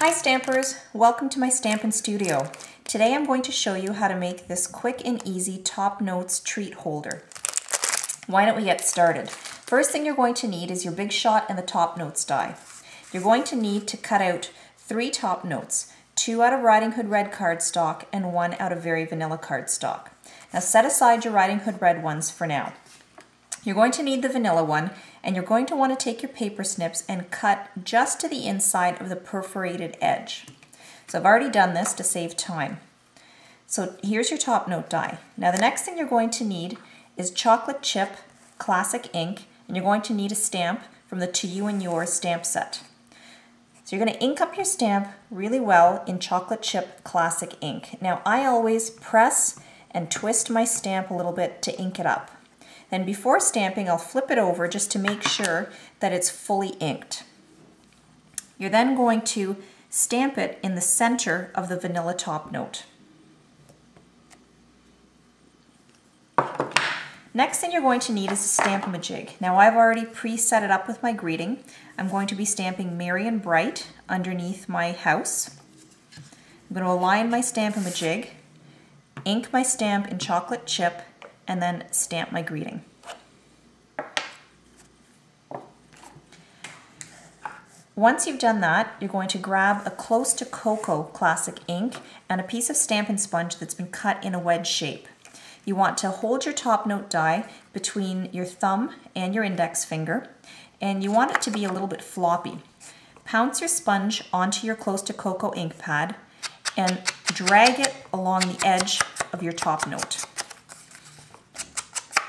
Hi Stampers, welcome to my Stampin' Studio. Today I'm going to show you how to make this quick and easy Top Notes treat holder. Why don't we get started? First thing you're going to need is your Big Shot and the Top Notes die. You're going to need to cut out 3 Top Notes, 2 out of Riding Hood Red cardstock and 1 out of Very Vanilla cardstock. Now set aside your Riding Hood Red ones for now. You're going to need the vanilla one, and you're going to want to take your paper snips and cut just to the inside of the perforated edge. So I've already done this to save time. So here's your Top Note die. Now the next thing you're going to need is chocolate chip classic ink, and you're going to need a stamp from the To You and Yours stamp set. So you're going to ink up your stamp really well in chocolate chip classic ink. Now I always press and twist my stamp a little bit to ink it up. Then before stamping, I'll flip it over just to make sure that it's fully inked. You're then going to stamp it in the center of the vanilla top note. Next thing you're going to need is a stamp-a-majig. Now I've already pre-set it up with my greeting. I'm going to be stamping Merry and Bright underneath my house. I'm going to align my stamp-a-majig, ink my stamp in chocolate chip, and then stamp my greeting. Once you've done that, you're going to grab a Close to Cocoa classic ink and a piece of Stampin' Sponge that's been cut in a wedge shape. You want to hold your Top Note die between your thumb and your index finger, and you want it to be a little bit floppy. Pounce your sponge onto your Close to Cocoa ink pad and drag it along the edge of your Top Note.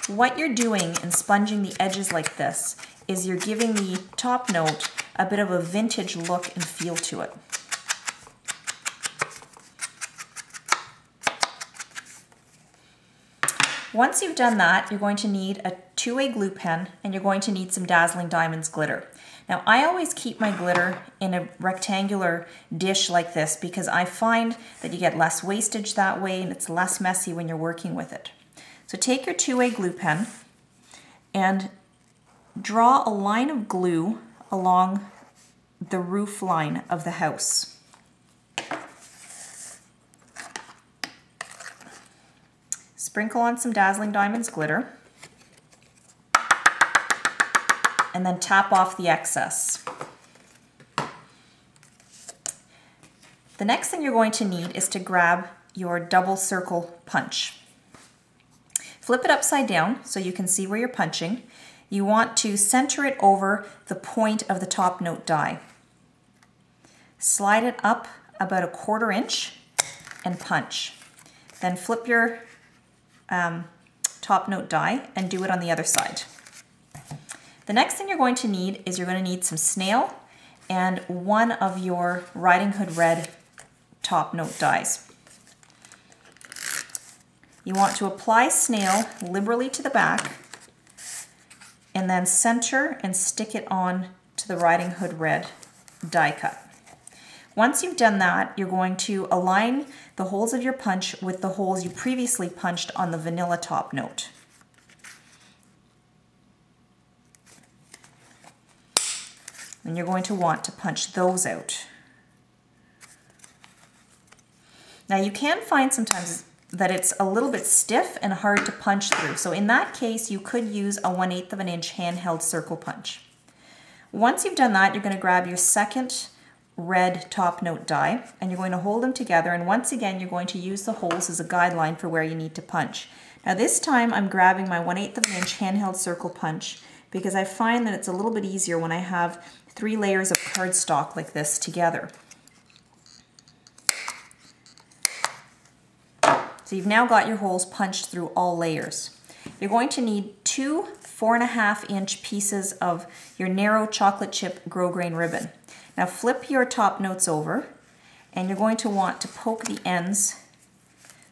What you're doing in sponging the edges like this is you're giving the Top Note a bit of a vintage look and feel to it. Once you've done that, you're going to need a two-way glue pen and you're going to need some Dazzling Diamonds glitter. Now I always keep my glitter in a rectangular dish like this because I find that you get less wastage that way and it's less messy when you're working with it. So take your two-way glue pen and draw a line of glue along the roof line of the house. Sprinkle on some Dazzling Diamonds glitter and then tap off the excess. The next thing you're going to need is to grab your double circle punch. Flip it upside down so you can see where you're punching. You want to center it over the point of the Top Note die. Slide it up about 1/4 inch and punch. Then flip your Top Note die and do it on the other side. The next thing you're going to need is you're going to need some snail and 1 of your Riding Hood Red Top Note dies. You want to apply snail liberally to the back and then center and stick it on to the Riding Hood Red die cut. Once you've done that, you're going to align the holes of your punch with the holes you previously punched on the vanilla Top Note. And you're going to want to punch those out. Now you can find sometimes that it's a little bit stiff and hard to punch through. So in that case, you could use a 1/8 of an inch handheld circle punch. Once you've done that, you're going to grab your second red Top Note die and you're going to hold them together, and once again you're going to use the holes as a guideline for where you need to punch. Now this time I'm grabbing my 1/8 of an inch handheld circle punch because I find that it's a little bit easier when I have 3 layers of cardstock like this together. So you've now got your holes punched through all layers. You're going to need 2 4.5 inch pieces of your narrow chocolate chip grosgrain ribbon. Now flip your Top Notes over and you're going to want to poke the ends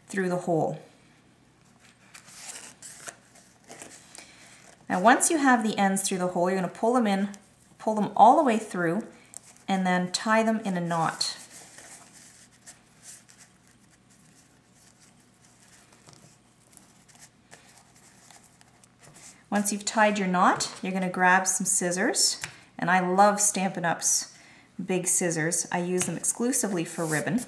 through the hole. Now once you have the ends through the hole, you're going to pull them in, pull them all the way through, and then tie them in a knot. Once you've tied your knot, you're going to grab some scissors, and I love Stampin' Up's big scissors. I use them exclusively for ribbon.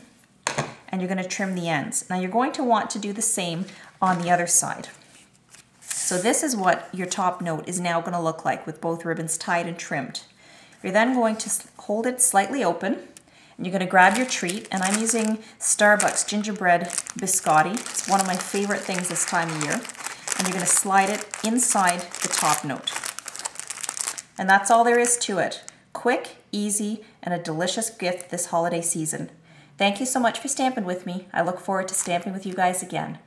And you're going to trim the ends. Now you're going to want to do the same on the other side. So this is what your top note is now going to look like with both ribbons tied and trimmed. You're then going to hold it slightly open, and you're going to grab your treat, and I'm using Starbucks gingerbread biscotti. It's one of my favorite things this time of year. And you're going to slide it inside the top note. And that's all there is to it. Quick, easy, and a delicious gift this holiday season. Thank you so much for stamping with me. I look forward to stamping with you guys again.